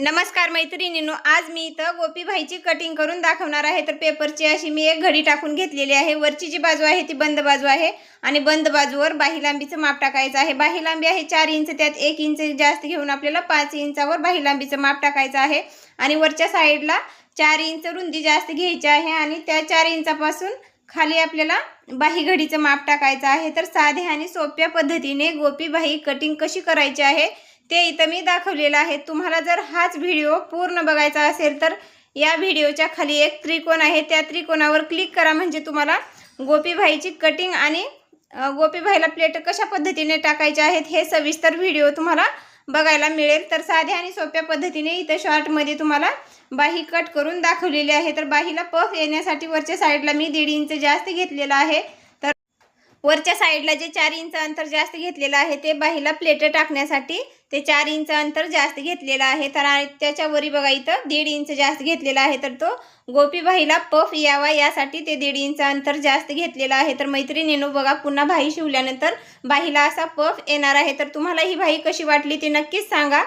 नमस्कार मैत्रिणींनो, आज मी इथं गोपी भाईची कटिंग करून दाखवणार आहे। तर पेपरची अशी मी एक घडी टाकून घेतलेली आहे। वरची जी बाजू आहे ती बंद बाजू आहे आणि बंद बाजूवर बाही लांबीचं माप टाकायचं आहे। बाही लांबी आहे 4 इंच, त्यात 1 इंच जास्त घेऊन आपल्याला 5 इंचावर बाही लांबीचं माप टाकायचं आहे आणि वरच्या साईडला 4 इंच रुंदी जास्त घ्यायची आहे आणि त्या 4 इंचापासून खाली आपल्याला बाही घडीचं माप टाकायचं आहे। तर साध्या आणि सोप्या पद्धतीने गोपी बाही कटिंग कशी करायची आहे ते इथं मी दाखवलेलं आहे। तुम्हाला जर हाच व्हिडिओ पूर्ण बघायचा असेल तर या व्हिडिओच्या खाली एक त्रिकोण आहे, त्या त्रिकोणावर क्लिक करा, म्हणजे तुम्हाला गोपी भाईची कटिंग आणि गोपी भाईला प्लेट कशा पद्धतीने टाकायचे आहेत हे सविस्तर व्हिडिओ तुम्हाला बघायला मिळेल। तर साध्या आणि सोप्या पद्धतीने इथं शॉर्टमध्ये तुम्हाला बाही कट करून दाखवलेली आहे। तर बाहीला पफ येण्यासाठी वरच्या साईडला मी 1.5 इंच जास्त घेतलेला आहे। तर वरच्या साईडला जे 4 इंच अंतर जास्त घेतलेलं आहे ते बाहीला प्लेट टाकण्यासाठी ते 4 इंच अंतर जास्त घेतलेलं आहे। तर त्याच्यावरी बघा इथं 1.5 इंच जास्त घेतलेला आहे। तर तो गोपी बाहीला पफ यावा यासाठी ते 1.5 इंच अंतर जास्त घेतलेलं आहे। तर मैत्रिणींनो बघा, पुन्हा बाही शिवल्यानंतर बाहीला असा पफ येणार आहे। तर तुम्हाला ही बाही कशी वाटली ते नक्कीच सांगा।